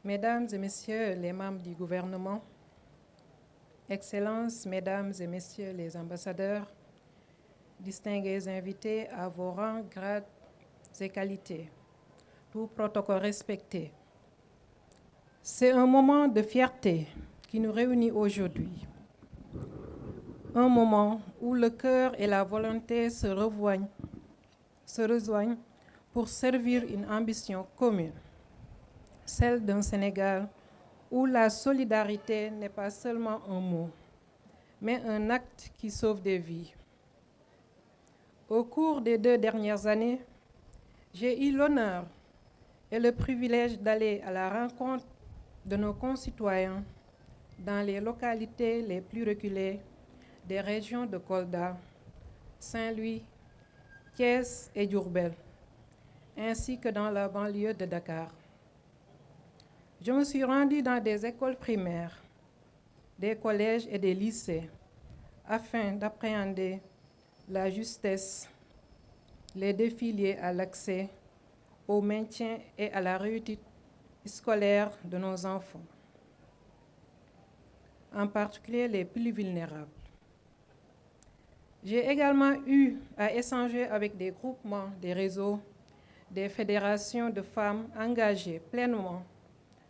Mesdames et Messieurs les membres du gouvernement, Excellences, Mesdames et Messieurs les ambassadeurs, distingués invités à vos rangs, grades et qualités, tout protocole respecté. C'est un moment de fierté qui nous réunit aujourd'hui. Un moment où le cœur et la volonté se rejoignent pour servir une ambition commune, celle d'un Sénégal où la solidarité n'est pas seulement un mot, mais un acte qui sauve des vies. Au cours des 2 dernières années, j'ai eu l'honneur et le privilège d'aller à la rencontre de nos concitoyens dans les localités les plus reculées des régions de Kolda, Saint-Louis, Thiès et Diourbel, ainsi que dans la banlieue de Dakar. Je me suis rendue dans des écoles primaires, des collèges et des lycées afin d'appréhender la justesse, les défis liés à l'accès, au maintien et à la réussite scolaire de nos enfants, en particulier les plus vulnérables. J'ai également eu à échanger avec des groupements, des réseaux, des fédérations de femmes engagées pleinement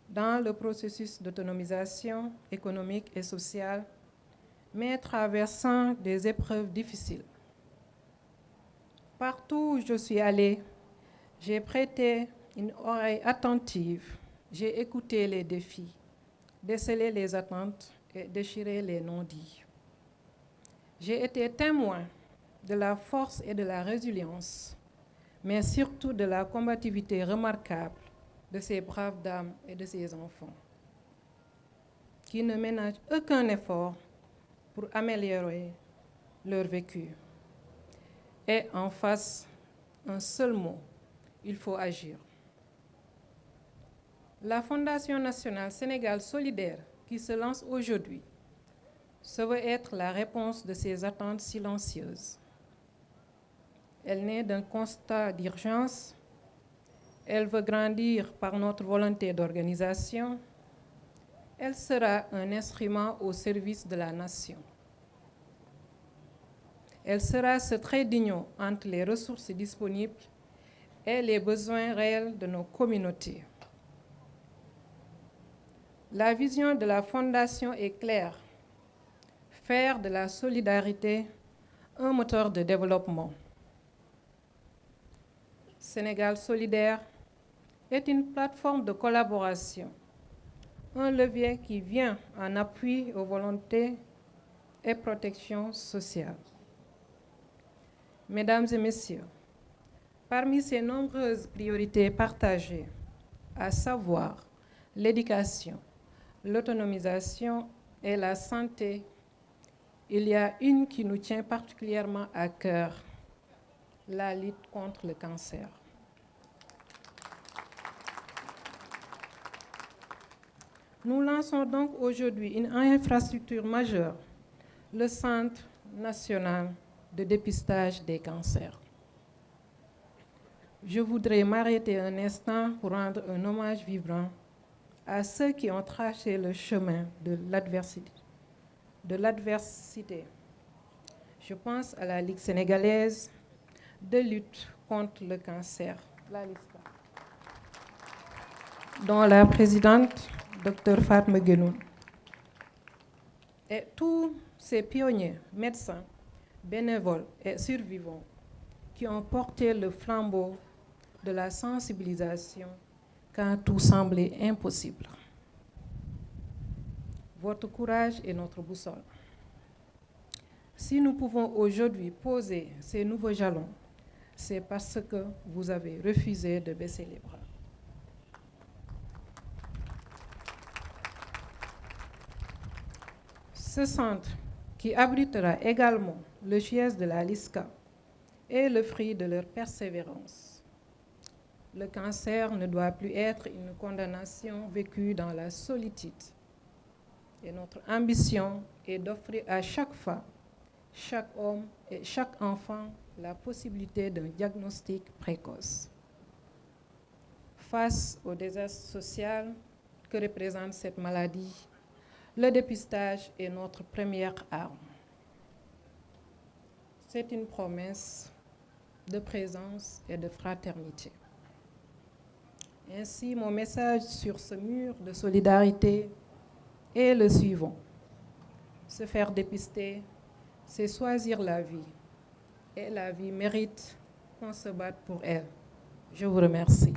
dans le processus d'autonomisation économique et sociale, mais traversant des épreuves difficiles. Partout où je suis allée, j'ai prêté une oreille attentive, j'ai écouté les défis, décelé les attentes et déchiré les non-dits. J'ai été témoin de la force et de la résilience, mais surtout de la combativité remarquable de ces braves dames et de ces enfants, qui ne ménagent aucun effort pour améliorer leur vécu. Et en face, un seul mot, il faut agir. La Fondation nationale Sénégal solidaire qui se lance aujourd'hui se veut être la réponse de ces attentes silencieuses. Elle naît d'un constat d'urgence, elle veut grandir par notre volonté d'organisation, elle sera un instrument au service de la nation. Elle sera ce trait d'union entre les ressources disponibles et les besoins réels de nos communautés. La vision de la Fondation est claire, faire de la solidarité un moteur de développement. Sénégal solidaire est une plateforme de collaboration, un levier qui vient en appui aux volontés et protection sociale. Mesdames et Messieurs, parmi ces nombreuses priorités partagées, à savoir l'éducation, l'autonomisation et la santé, il y a une qui nous tient particulièrement à cœur, la lutte contre le cancer. Nous lançons donc aujourd'hui une infrastructure majeure, le Centre national de dépistage des cancers. Je voudrais m'arrêter un instant pour rendre un hommage vibrant à ceux qui ont tracé le chemin de l'adversité. Je pense à la Ligue sénégalaise de lutte contre le cancer, la LISCA, dont la présidente, Dr Fatma Guenoune, et tous ces pionniers, médecins, bénévoles et survivants qui ont porté le flambeau de la sensibilisation quand tout semblait impossible. Votre courage est notre boussole. Si nous pouvons aujourd'hui poser ces nouveaux jalons, c'est parce que vous avez refusé de baisser les bras. Ce centre, qui abritera également le siège de la LISCA, est le fruit de leur persévérance. Le cancer ne doit plus être une condamnation vécue dans la solitude. Et notre ambition est d'offrir à chaque femme, chaque homme et chaque enfant la possibilité d'un diagnostic précoce. Face au désastre social que représente cette maladie, le dépistage est notre première arme. C'est une promesse de présence et de fraternité. Ainsi, mon message sur ce mur de solidarité est le suivant. Se faire dépister, c'est choisir la vie. Et la vie mérite qu'on se batte pour elle. Je vous remercie.